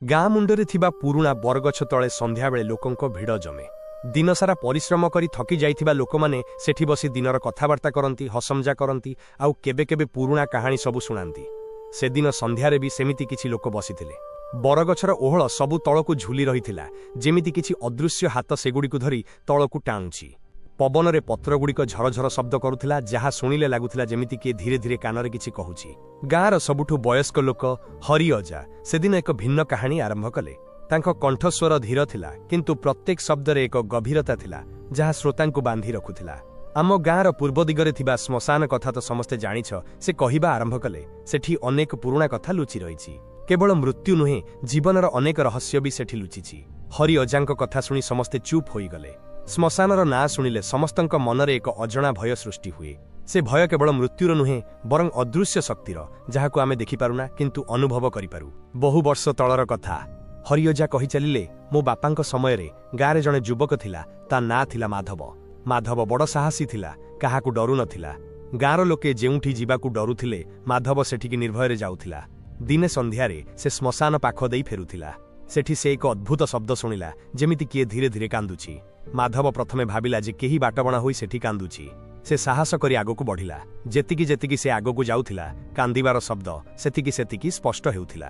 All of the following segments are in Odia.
ଗାଁ ମୁଣ୍ଡରେ ଥିବା ପୁରୁଣା ବରଗଛ ତଳେ ସନ୍ଧ୍ୟାବେଳେ ଲୋକଙ୍କ ଭିଡ଼ ଜମେ। ଦିନସାରା ପରିଶ୍ରମ କରି ଥକି ଯାଇଥିବା ଲୋକମାନେ ସେଠି ବସି ଦିନର କଥାବାର୍ତ୍ତା କରନ୍ତି, ହସମଜା କରନ୍ତି, ଆଉ କେବେ କେବେ ପୁରୁଣା କାହାଣୀ ସବୁ ଶୁଣାନ୍ତି। ସେଦିନ ସନ୍ଧ୍ୟାରେ ବି ସେମିତି କିଛି ଲୋକ ବସିଥିଲେ। ବରଗଛର ଓହଳ ସବୁ ତଳକୁ ଝୁଲି ରହିଥିଲା, ଯେମିତି କିଛି ଅଦୃଶ୍ୟ ହାତ ସେଗୁଡ଼ିକୁ ଧରି ତଳକୁ ଟାଣୁଛି। ପବନରେ ପତ୍ରଗୁଡ଼ିକ ଝରଝର ଶବ୍ଦ କରୁଥିଲା, ଯାହା ଶୁଣିଲେ ଲାଗୁଥିଲା ଯେମିତି କିଏ ଧୀରେ ଧୀରେ କାନରେ କିଛି କହୁଛି। ଗାଁର ସବୁଠୁ ବୟସ୍କ ଲୋକ ହରି ଅଜା ସେଦିନ ଏକ ଭିନ୍ନ କାହାଣୀ ଆରମ୍ଭ କଲେ। ତାଙ୍କ କଣ୍ଠସ୍ୱର ଧୀର ଥିଲା, କିନ୍ତୁ ପ୍ରତ୍ୟେକ ଶବ୍ଦରେ ଏକ ଗଭୀରତା ଥିଲା, ଯାହା ଶ୍ରୋତାଙ୍କୁ ବାନ୍ଧି ରଖୁଥିଲା। ଆମ ଗାଁର ପୂର୍ବ ଦିଗରେ ଥିବା ଶ୍ମଶାନ କଥା ତ ସମସ୍ତେ ଜାଣିଛ, ସେ କହିବା ଆରମ୍ଭ କଲେ। ସେଠି ଅନେକ ପୁରୁଣା କଥା ଲୁଚି ରହିଛି। କେବଳ ମୃତ୍ୟୁ ନୁହେଁ, ଜୀବନର ଅନେକ ରହସ୍ୟ ବି ସେଠି ଲୁଚିଛି। ହରି ଅଜାଙ୍କ କଥା ଶୁଣି ସମସ୍ତେ ଚୁପ୍ ହୋଇଗଲେ। ଶ୍ମଶାନର ନାଁ ଶୁଣିଲେ ସମସ୍ତଙ୍କ ମନରେ ଏକ ଅଜଣା ଭୟ ସୃଷ୍ଟି ହୁଏ। ସେ ଭୟ କେବଳ ମୃତ୍ୟୁର ନୁହେଁ, ବରଂ ଅଦୃଶ୍ୟ ଶକ୍ତିର, ଯାହାକୁ ଆମେ ଦେଖିପାରୁନା କିନ୍ତୁ ଅନୁଭବ କରିପାରୁ। ବହୁ ବର୍ଷ ତଳର କଥା। ହରି ଅଜା କହି ଚାଲିଲେ, ମୋ ବାପାଙ୍କ ସମୟରେ ଗାଁରେ ଜଣେ ଯୁବକ ଥିଲା। ତା ନାଁ ଥିଲା ମାଧବ। ମାଧବ ବଡ଼ ସାହସୀ ଥିଲା, କାହାକୁ ଡରୁ ନଥିଲା। ଗାଁର ଲୋକେ ଯେଉଁଠି ଯିବାକୁ ଡରୁଥିଲେ, ମାଧବ ସେଠିକି ନିର୍ଭୟରେ ଯାଉଥିଲା। ଦିନେ ସନ୍ଧ୍ୟାରେ ସେ ଶ୍ମଶାନ ପାଖ ଦେଇ ଫେରୁଥିଲା। ସେଠି ସେ ଏକ ଅଦ୍ଭୁତ ଶବ୍ଦ ଶୁଣିଲା, ଯେମିତି କିଏ ଧୀରେ ଧୀରେ କାନ୍ଦୁଛି। ମାଧବ ପ୍ରଥମେ ଭାବିଲା ଯେ କେହି ବାଟବଣା ହୋଇ ସେଠି କାନ୍ଦୁଛି। ସେ ସାହସ କରି ଆଗକୁ ବଢ଼ିଲା। ଯେତିକି ଯେତିକି ସେ ଆଗକୁ ଯାଉଥିଲା, କାନ୍ଦିବାର ଶବ୍ଦ ସେତିକି ସେତିକି ସ୍ପଷ୍ଟ ହେଉଥିଲା।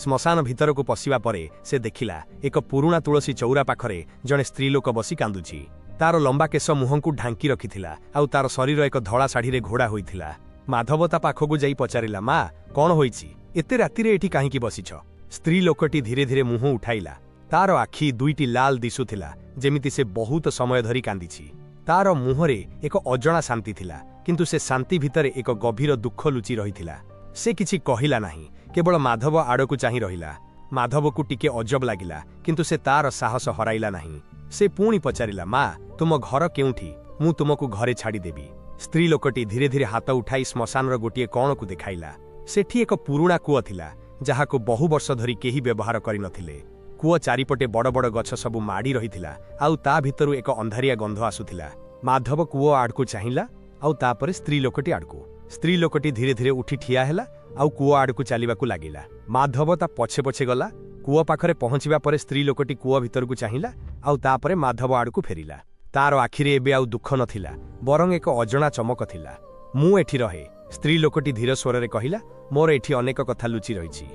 ଶ୍ମଶାନ ଭିତରକୁ ପଶିବା ପରେ ସେ ଦେଖିଲା, ଏକ ପୁରୁଣା ତୁଳସୀ ଚଉରା ପାଖରେ ଜଣେ ସ୍ତ୍ରୀଲୋକ ବସି କାନ୍ଦୁଛି। ତାର ଲମ୍ବା କେଶ ମୁହଁକୁ ଢାଙ୍କି ରଖିଥିଲା, ଆଉ ତାର ଶରୀର ଏକ ଧଳା ଶାଢ଼ୀରେ ଘୋଡ଼ା ହୋଇଥିଲା। ମାଧବ ତା ପାଖକୁ ଯାଇ ପଚାରିଲା, ମା, କ'ଣ ହୋଇଛି? ଏତେ ରାତିରେ ଏଠି କାହିଁକି ବସିଛ? ସ୍ତ୍ରୀ ଲୋକଟି ଧୀରେ ଧୀରେ ମୁହଁ ଉଠାଇଲା। ତାର ଆଖି ଦୁଇଟି ଲାଲ ଦିଶୁଥିଲା, ଯେମିତି ସେ ବହୁତ ସମୟ ଧରି କାନ୍ଦିଛି। ତାର ମୁହଁରେ ଏକ ଅଜଣା ଶାନ୍ତି ଥିଲା, କିନ୍ତୁ ସେ ଶାନ୍ତି ଭିତରେ ଏକ ଗଭୀର ଦୁଃଖ ଲୁଚି ରହିଥିଲା। ସେ କିଛି କହିଲା ନାହିଁ, କେବଳ ମାଧବ ଆଡ଼କୁ ଚାହିଁ ରହିଲା। ମାଧବକୁ ଟିକେ ଅଜବ ଲାଗିଲା, କିନ୍ତୁ ସେ ତାର ସାହସ ହରାଇଲା ନାହିଁ। ସେ ପୁଣି ପଚାରିଲା, ମା, ତୁମ ଘର କେଉଁଠି? ମୁଁ ତୁମକୁ ଘରେ ଛାଡ଼ିଦେବି। ସ୍ତ୍ରୀ ଲୋକଟି ଧୀରେ ଧୀରେ ହାତ ଉଠାଇ ଶ୍ମଶାନର ଗୋଟିଏ କଣକୁ ଦେଖାଇଲା। ସେଠି ଏକ ପୁରୁଣା କୂଅ ଥିଲା, ଯାହାକୁ ବହୁ ବର୍ଷ ଧରି କେହି ବ୍ୟବହାର କରିନଥିଲେ। କୂଅ ଚାରିପଟେ ବଡ଼ ବଡ଼ ଗଛ ସବୁ ମାଡ଼ି ରହିଥିଲା, ଆଉ ତା ଭିତରୁ ଏକ ଅନ୍ଧାରିଆ ଗନ୍ଧ ଆସୁଥିଲା। ମାଧବ କୂଅ ଆଡ଼କୁ ଚାହିଁଲା, ଆଉ ତାପରେ ସ୍ତ୍ରୀ ଲୋକଟି ଆଡ଼କୁ। ସ୍ତ୍ରୀ ଲୋକଟି ଧୀରେ ଧୀରେ ଉଠି ଠିଆ ହେଲା, ଆଉ କୂଅ ଆଡ଼କୁ ଚାଲିବାକୁ ଲାଗିଲା। ମାଧବ ତା ପଛେ ପଛେ ଗଲା। କୂଅ ପାଖରେ ପହଞ୍ଚିବା ପରେ ସ୍ତ୍ରୀ ଲୋକଟି କୂଅ ଭିତରକୁ ଚାହିଁଲା, ଆଉ ତାପରେ ମାଧବ ଆଡ଼କୁ ଫେରିଲା। ତାର ଆଖିରେ ଏବେ ଆଉ ଦୁଃଖ ନଥିଲା, ବରଂ ଏକ ଅଜଣା ଚମକ ଥିଲା। ମୁଁ ଏଠି ରହେ, ସ୍ତ୍ରୀ ଲୋକଟି ଧୀର ସ୍ୱରରେ କହିଲା। ମୋର ଏଠି ଅନେକ କଥା ଲୁଚି ରହିଛି।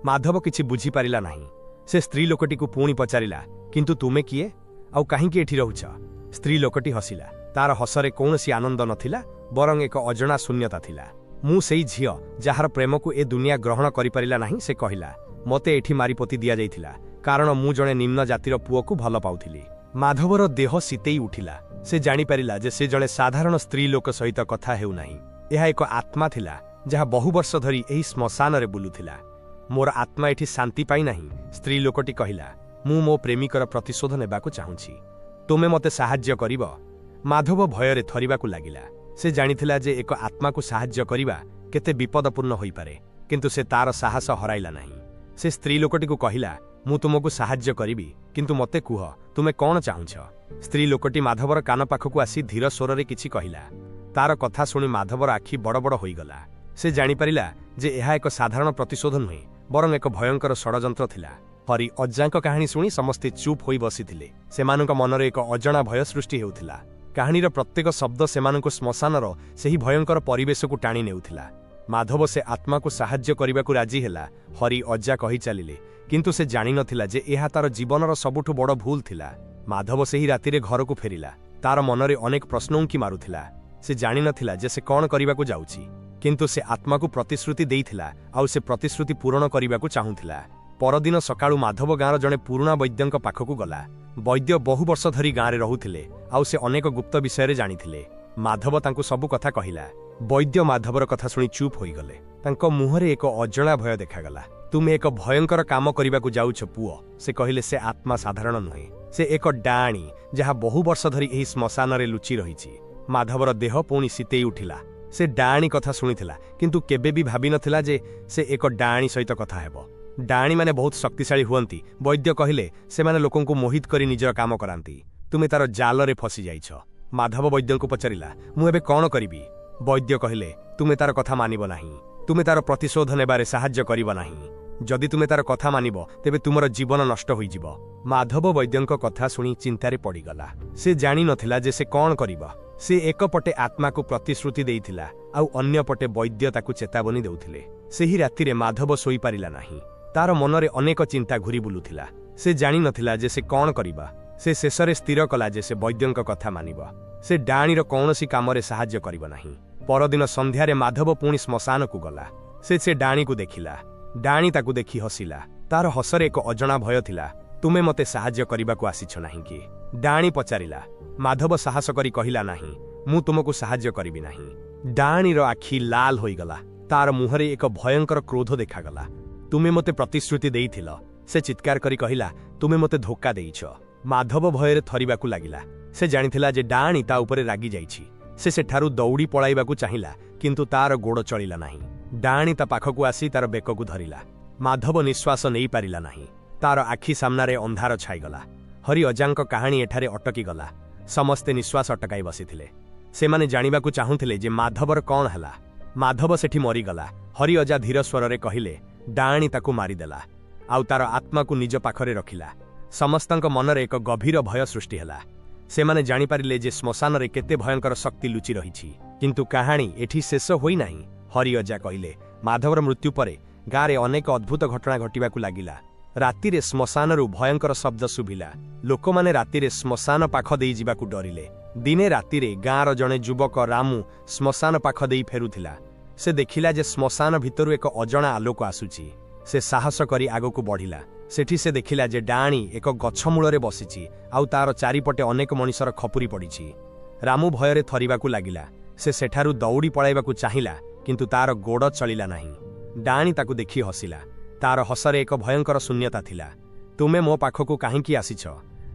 ମାଧବ କିଛି ବୁଝିପାରିଲା ନାହିଁ। ସେ ସ୍ତ୍ରୀ ଲୋକଟିକୁ ପୁଣି ପଚାରିଲା, କିନ୍ତୁ ତୁମେ କିଏ, ଆଉ କାହିଁକି ଏଠି ରହୁଛ? ସ୍ତ୍ରୀ ଲୋକଟି ହସିଲା। ତାର ହସରେ କୌଣସି ଆନନ୍ଦ ନଥିଲା, ବରଂ ଏକ ଅଜଣା ଶୂନ୍ୟତା ଥିଲା। ମୁଁ ସେଇ ଝିଅ, ଯାହାର ପ୍ରେମକୁ ଏ ଦୁନିଆ ଗ୍ରହଣ କରିପାରିଲା ନାହିଁ। ସେ କହିଲା, ମୋତେ ଏଠି ମାରିପୋତି ଦିଆଯାଇଥିଲା, କାରଣ ମୁଁ ଜଣେ ନିମ୍ନ ଜାତିର ପୁଅକୁ ଭଲ ପାଉଥିଲି। ମାଧବର ଦେହ ଶୀତେଇ ଉଠିଲା। ସେ ଜାଣିପାରିଲା ଯେ ସେ ଜଣେ ସାଧାରଣ ସ୍ତ୍ରୀ ଲୋକ ସହିତ କଥା ହେଉନାହିଁ। ଏହା ଏକ ଆତ୍ମା ଥିଲା, ଯାହା ବହୁ ବର୍ଷ ଧରି ଏହି ଶ୍ମଶାନରେ ବୁଲୁଥିଲା। ମୋର ଆତ୍ମା ଏଠି ଶାନ୍ତି ପାଇନାହିଁ, ସ୍ତ୍ରୀ ଲୋକଟି କହିଲା। ମୁଁ ମୋ ପ୍ରେମିକର ପ୍ରତିଶୋଧ ନେବାକୁ ଚାହୁଁଛି। ତୁମେ ମୋତେ ସାହାଯ୍ୟ କରିବ? ମାଧବ ଭୟରେ ଥରିବାକୁ ଲାଗିଲା। ସେ ଜାଣିଥିଲା ଯେ ଏକ ଆତ୍ମାକୁ ସାହାଯ୍ୟ କରିବା କେତେ ବିପଦପୂର୍ଣ୍ଣ ହୋଇପାରେ, କିନ୍ତୁ ସେ ତାର ସାହସ ହରାଇଲା ନାହିଁ। ସେ ସ୍ତ୍ରୀ ଲୋକଟିକୁ କହିଲା, ମୁଁ ତୁମକୁ ସାହାଯ୍ୟ କରିବି, କିନ୍ତୁ ମୋତେ କୁହ, ତୁମେ କ'ଣ ଚାହୁଁଛ? ସ୍ତ୍ରୀ ଲୋକଟି ମାଧବର କାନ ପାଖକୁ ଆସି ଧୀର ସ୍ୱରରେ କିଛି କହିଲା। ତାର କଥା ଶୁଣି ମାଧବର ଆଖି ବଡ଼ ବଡ଼ ହୋଇଗଲା। ସେ ଜାଣିପାରିଲା ଯେ ଏହା ଏକ ସାଧାରଣ ପ୍ରତିଶୋଧ ନୁହେଁ, ବରଂ ଏକ ଭୟଙ୍କର ଷଡ଼ଯନ୍ତ୍ର ଥିଲା। ହରି ଅଜାଙ୍କ କାହାଣୀ ଶୁଣି ସମସ୍ତେ ଚୁପ୍ ହୋଇ ବସିଥିଲେ। ସେମାନଙ୍କ ମନରେ ଏକ ଅଜଣା ଭୟ ସୃଷ୍ଟି ହେଉଥିଲା। କାହାଣୀର ପ୍ରତ୍ୟେକ ଶବ୍ଦ ସେମାନଙ୍କୁ ଶ୍ମଶାନର ସେହି ଭୟଙ୍କର ପରିବେଶକୁ ଟାଣି ନେଉଥିଲା। ମାଧବ ସେ ଆତ୍ମାକୁ ସାହାଯ୍ୟ କରିବାକୁ ରାଜି ହେଲା। ହରି ଅଜା କହି ଚାଲିଲେ, କିନ୍ତୁ ସେ ଜାଣିନଥିଲା ଯେ ଏହା ତାର ଜୀବନର ସବୁଠୁ ବଡ଼ ଭୁଲ ଥିଲା। ମାଧବ ସେହି ରାତିରେ ଘରକୁ ଫେରିଲା। ତାର ମନରେ ଅନେକ ପ୍ରଶ୍ନ ଉଙ୍କି ମାରୁଥିଲା। ସେ ଜାଣିନଥିଲା ଯେ ସେ କ'ଣ କରିବାକୁ ଯାଉଛି, କିନ୍ତୁ ସେ ଆତ୍ମାକୁ ପ୍ରତିଶ୍ରୁତି ଦେଇଥିଲା, ଆଉ ସେ ପ୍ରତିଶ୍ରୁତି ପୂରଣ କରିବାକୁ ଚାହୁଁଥିଲା। ପରଦିନ ସକାଳୁ ମାଧବ ଗାଁର ଜଣେ ପୁରୁଣା ବୈଦ୍ୟଙ୍କ ପାଖକୁ ଗଲା। ବୈଦ୍ୟ ବହୁ ବର୍ଷ ଧରି ଗାଁରେ ରହୁଥିଲେ, ଆଉ ସେ ଅନେକ ଗୁପ୍ତ ବିଷୟରେ ଜାଣିଥିଲେ। ମାଧବ ତାଙ୍କୁ ସବୁ କଥା କହିଲା। ବୈଦ୍ୟ ମାଧବର କଥା ଶୁଣି ଚୁପ୍ ହୋଇଗଲେ। ତାଙ୍କ ମୁହଁରେ ଏକ ଅଜଣା ଭୟ ଦେଖାଗଲା। ତୁମେ ଏକ ଭୟଙ୍କର କାମ କରିବାକୁ ଯାଉଛ ପୁଅ, ସେ କହିଲେ। ସେ ଆତ୍ମା ସାଧାରଣ ନୁହେଁ, ସେ ଏକ ଡାଆଣୀ, ଯାହା ବହୁ ବର୍ଷ ଧରି ଏହି ଶ୍ମଶାନରେ ଲୁଚି ରହିଛି। ମାଧବର ଦେହ ପୁଣି ଶୀତେଇ ଉଠିଲା। ସେ ଡାଆଣୀ କଥା ଶୁଣିଥିଲା, କିନ୍ତୁ କେବେ ବି ଭାବିନଥିଲା ଯେ ସେ ଏକ ଡାଆଣୀ ସହିତ କଥା ହେବ। ଡାଆଣୀମାନେ ବହୁତ ଶକ୍ତିଶାଳୀ ହୁଅନ୍ତି, ବୈଦ୍ୟ କହିଲେ। ସେମାନେ ଲୋକଙ୍କୁ ମୋହିତ କରି ନିଜର କାମ କରାନ୍ତି। ତୁମେ ତାର ଜାଲରେ ଫସି ଯାଇଛ। ମାଧବ ବୈଦ୍ୟଙ୍କୁ ପଚାରିଲା, ମୁଁ ଏବେ କ'ଣ କରିବି? ବୈଦ୍ୟ କହିଲେ, ତୁମେ ତାର କଥା ମାନିବ ନାହିଁ, ତୁମେ ତାର ପ୍ରତିଶୋଧ ନେବାରେ ସାହାଯ୍ୟ କରିବ ନାହିଁ। जदि तुमे तार कथा मानिब तेबे तुमर जीवन नष्ट होइजिब। माधव वैद्यंक कथा शुणी चिंतारे पड़गला। से जानी नथिला जे से कौन करिब। से एक पटे आत्मा को प्रतिश्रुति देइथिला आउ अन्य पटे वैद्य ताकू चेतावनी देउथिले। सेही रातिरे माधव सोई पारिला नाही। तार मनरे अनेक चिंता घुरी बुलुथिला। से जानी नथिला जे से कौन करिबा। से शेषरे स्थिर कला जे से वैद्यंक कथा मानिब। से डाणीर कौनसी कामरे साहाय्य करिब नाही। परदिन संध्यारे माधव पुणी श्मशान को गला। से डाणी को देखिला। डाणी ताकू देखि हसिला। तार हसरे एक अजणा भय थिला। तुमे मते साहाय्य करिबाकू आसिछ नाही कि? डाणी पचारिला। माधव साहस करी कहिला नाही, मु तुमको साहाय्य करिबि नाही। डाणीर आखि लाल होइगला। तार मुहरे एक भयंकर क्रोध देखागला। तुमे मते प्रतिश्रुति देइथिल। से चित्कार करी कहिला, तुमे मते धोखा देइछ। माधव भयरे थरिबाकू लागिला। से जानिथिला जे डाणी ता उपरे रागी जाइछि। से सेठारु दौड़ी पळाइबाकू चाहिला, किंतु तार गोड़ चलिला नाही। डाणी ता पाखकू आसी तार बेककू धरिला। माधव निश्वास नहीं पारिला नाही। तार आखि सामनारे अंधार छाईगला। हरि अजांक कहानी एठारे अटकी गला। समस्ते निश्वास अटकाई बसिथिले। सेमाने जानिबाकू चाहुथिले जे माधवर कौन हला। माधव सेठी मरीगला। हरि अजा धीर स्वररे कहिले, डाणी ताकू मारिदेला आउ तार आत्मा को निज पाखरे रखिला। समस्तंक मनरे एक गभीर भय सृष्टि हला। सेमाने जानि पारिले जे श्मशान रे केते भयंकर शक्ति लुचि रहिछि। किंतु कहानी एठी शेष होई नाही। हरि अजा कहिले, माधवर मृत्यु परे गाँरे अनेक अद्भुत घटना घटिबाकू लागिला। रातिरे श्मशानरु भयंकर शब्द शुभिला। लोकमाने रातिरे श्मशान पाख देई जिबाकू डरिले। दिने रातिरे गाँर जणे युवक रामू श्मशान पाख देई फेरुथिला। से देखिला जे श्मशान भितरु एक अजणा आलोक आसुछि। से साहस करी आगकू बढ़िला। सेठी से देखिला जे डाणी एक गछ मूलरे बसिछि आउ तार चारिपटे अनेक मनिषर खपुरी पड़िछि। रामू भयरे थरिबाकू लागिला। से सेठारु दौड़ी पळाइबाकू चाहिला, किंतु तार गोड़ चलिला नाही। डाणी ताकू देखि हसिला। तार हसरे एक भयंकर शून्यता थिला। तुमे मो पाखकू काहींकी आसिछ?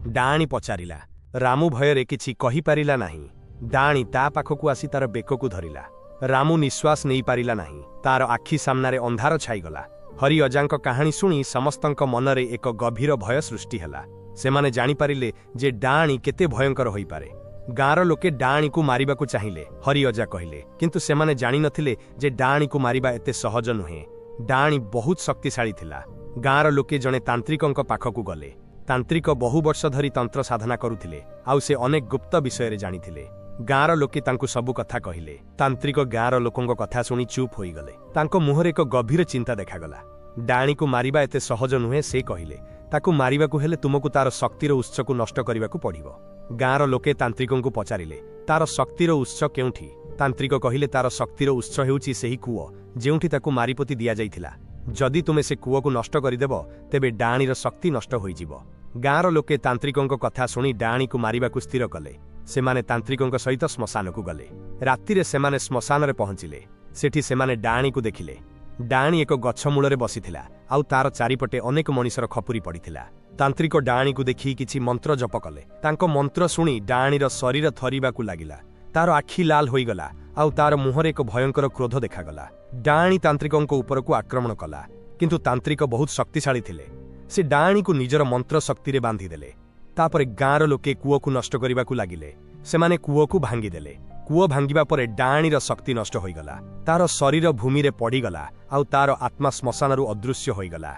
डाणी पचारिला। रामू भयरे किछि कहि पारिला नाही। डाणी ता पाखकू आसी तार बेककू धरिला। रामू निश्वास नहीं पारिला नाही। तार आखि सामनारे अंधार छाईगला। हरि अजांक कहानी शुणी समस्तंक मनरे एक गभीर भय सृष्टि हला। सेमाने जानि पारिले जे डाणी केते भयंकर होई पारे। गाँर लोके डाणी को मारिबाकू चाहिले, हरि अजा कहिले, किंतु सेमाने जानि नथिले जे डाणी को मारिबा एते सहज नुहे। डाणी बहुत शक्तिशाली थिला। गाँर लोके जणे तांत्रिकंक पाखकू गले। तांत्रिक बहु वर्ष धरी तंत्र साधना करुथिले आउ से अनेक गुप्त विषय जानिथिले। गाँर लोके तांकू सबु कथा कहिले। तांत्रिक गाँर लोकंक कथा शुणी चुप होई गले। तांको मुहरे एक गभीर चिंता देखागला। डाणी को मारिबा एते सहज नुहे से कहिले। ताकू मारिबाकू हेले तुमको तार शक्तिर उत्स को नष्ट करिबाकू पड़िबो। गाँर लोके तांत्रिकंकू पचारिले, तार शक्तिर उत्स केउठी? तांत्रिक कहिले, तार शक्तिर उत्स हेउची सेही कूओ जेउठी ताकू मारिपोती दिया जाइथिला। जदि तुमे से कूओ को नष्ट करिदेबो तेबे डाणीर शक्ति नष्ट होइजिबो। गाँर लोके तांत्रिकंक कथा शुणी डाणी को मारिबाकू स्थिर कले। सेमाने तांत्रिकंक सहित श्मशान को गले। रातिरे सेमाने श्मशान रे पहुंचिले। सेठी सेमाने डाणी को देखिले। डाणी एक गछ मूलरे बसिथिला आउ तार चारिपटे अनेक मनिषर खपुरी पड़िथिला। तांत्रिक डाणी को देखि किछि मंत्र जप कले। तांको मंत्र शुणी डाणीर शरीर थरिबाकू लागिला। तार आखि लाल होइगला आउ तार मुहरे एक भयंकर क्रोध देखागला। डाणी तांत्रिकंक उपरकू आक्रमण कला, किंतु तांत्रिक बहुत शक्तिशाली थिले। से डाणी को निजर मंत्र शक्ति रे बांधी देले। तापरे गाँर लोके कूओ को नष्ट करिबाकू लागिले। सेमाने कूओ को भांगी देले। कूओ भांगिबा परे डाणीर शक्ति नष्ट होइगला। तार शरीर भूमि रे पड़ीगला आउ तार आत्मा श्मशानरु अदृश्य होइगला।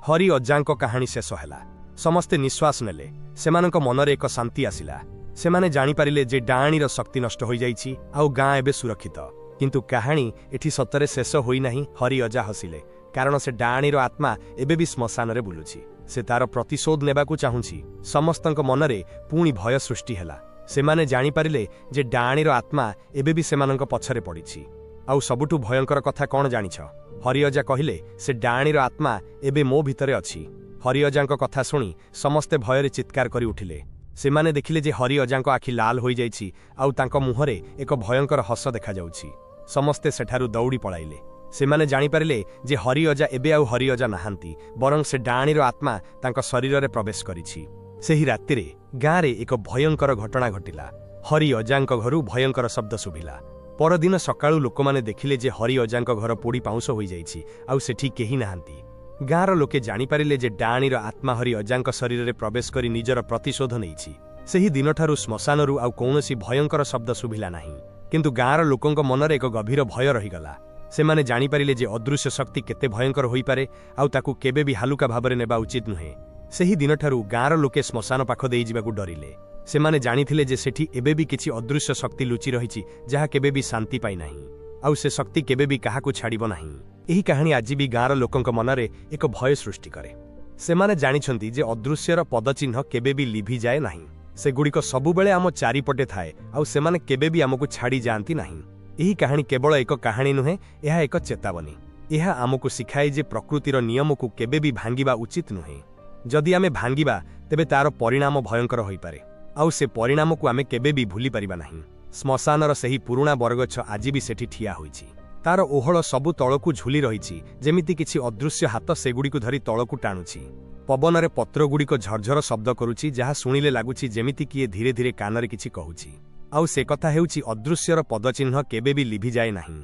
हरि अजांक कहानी शेष हैला। समस्ते निश्वास नेले। सेमानक मनरे एक शांति आसिला। सेमाने जानि पारिले जे डाणीर शक्ति नष्ट होई जाइछि आउ गाँ एबे सुरक्षित। किंतु कहानी एठी सतरे शेष होई नाही। हरि अजा हसिले, कारण से डाणीर आत्मा एबे भी श्मशान रे बुलुछि। से तार प्रतिशोध नेबाकू चाहुछि। समस्तंक मनरे पुणी भय सृष्टि हैला। सेमाने जानि पारिले जे डाणीर आत्मा एबे भी सेमानंक पछरे पड़िछि। आउ सबुठु भयंकर कथा कौन जानिछ? हरि अजा कहिले, से डाणीर आत्मा एबे मो भितरे अछि। हरि अजांक कथा शुणी समस्ते भयरे चित्कार करी उठिले। सेमाने देखिले जे हरि अजांक आखि लाल होई जाइछि आउ तांको मुहरे एक भयंकर हस देखा जाउछि। समस्ते सेठारु दौड़ी पळाइले। सेमाने जानि पारिले जे हरि अजा एबे आउ हरि अजा नाहांती, बरं से डाणीर आत्मा तांको शरीर रे प्रवेश करिछि। सेही रातिरे गाँरे एक भयंकर घटना घटिला। हरि अजांक घरु भयंकर शब्द शुभिला। परदिन सकाळु लोकमाने देखिले जे हरि अजांक घर पोड़ी पाउंस होई जाइछि आउ सेठी केही नाहांती। गाँर लोके जानि पारिले जे डाणीर आत्मा हरि अजांक शरीर रे प्रवेश करी निजर प्रतिशोध नेइछि। सेही दिनठारु श्मशानरु आउ कौनसी भयंकर शब्द शुभिला नाही। किंतु गाँर लोकंक मनरे एक गभीर भय रहिगला। ସେମାନେ ଜାଣିପାରିଲେ ଯେ ଅଦୃଶ୍ୟ ଶକ୍ତି କେତେ ଭୟଙ୍କର ହୋଇପାରେ ଆଉ ତାକୁ କେବେ ବି ହାଲୁକା ଭାବରେ ନେବା ଉଚିତ ନୁହେଁ। ସେହି ଦିନଠାରୁ ଗାଁର ଲୋକେ ଶ୍ମଶାନ ପାଖ ଦେଇ ଯିବାକୁ ଡରିଲେ। ସେମାନେ ଜାଣିଥିଲେ ଯେ ସେଠି ଏବେ ବି କିଛି ଅଦୃଶ୍ୟ ଶକ୍ତି ଲୁଚି ରହିଛି ଯାହା କେବେ ବି ଶାନ୍ତି ପାଇନାହିଁ ଆଉ ସେ ଶକ୍ତି କେବେ ବି କାହାକୁ ଛାଡ଼ିବ ନାହିଁ। ଏହି କାହାଣୀ ଆଜି ବି ଗାଁର ଲୋକଙ୍କ ମନରେ ଏକ ଭୟ ସୃଷ୍ଟି କରେ। ସେମାନେ ଜାଣିଛନ୍ତି ଯେ ଅଦୃଶ୍ୟର ପଦଚିହ୍ନ କେବେ ବି ଲିଭିଯାଏ ନାହିଁ। ସେଗୁଡ଼ିକ ସବୁବେଳେ ଆମ ଚାରିପଟେ ଥାଏ ଆଉ ସେମାନେ କେବେ ବି ଆମକୁ ଛାଡ଼ି ଯାଆନ୍ତି ନାହିଁ। ଏହି କାହାଣୀ କେବଳ ଏକ କାହାଣୀ ନୁହେଁ, ଏହା ଏକ ଚେତାବନୀ। ଏହା ଆମକୁ ଶିଖାଏ ଯେ ପ୍ରକୃତିର ନିୟମକୁ କେବେ ବି ଭାଙ୍ଗିବା ଉଚିତ ନୁହେଁ। ଯଦି ଆମେ ଭାଙ୍ଗିବା ତେବେ ତାର ପରିଣାମ ଭୟଙ୍କର ହୋଇପାରେ ଆଉ ସେ ପରିଣାମକୁ ଆମେ କେବେ ବି ଭୁଲି ପାରିବା ନାହିଁ। ଶ୍ମଶାନର ସେହି ପୁରୁଣା ବରଗଛ ଆଜି ବି ସେଠି ଠିଆ ହୋଇଛି। ତାର ଓହଳ ସବୁ ତଳକୁ ଝୁଲି ରହିଛି, ଯେମିତି କିଛି ଅଦୃଶ୍ୟ ହାତ ସେଗୁଡ଼ିକୁ ଧରି ତଳକୁ ଟାଣୁଛି। ପବନରେ ପତ୍ରଗୁଡ଼ିକ ଝରଝର ଶବ୍ଦ କରୁଛି, ଯାହା ଶୁଣିଲେ ଲାଗୁଛି ଯେମିତି କିଏ ଧୀରେ ଧୀରେ କାନରେ କିଛି କହୁଛି। ଆଉ ସେ କଥା ହେଉଛି ଅଦୃଶ୍ୟର ପଦଚିହ୍ନ କେବେ ବି ଲିଭିଯାଏ ନାହିଁ।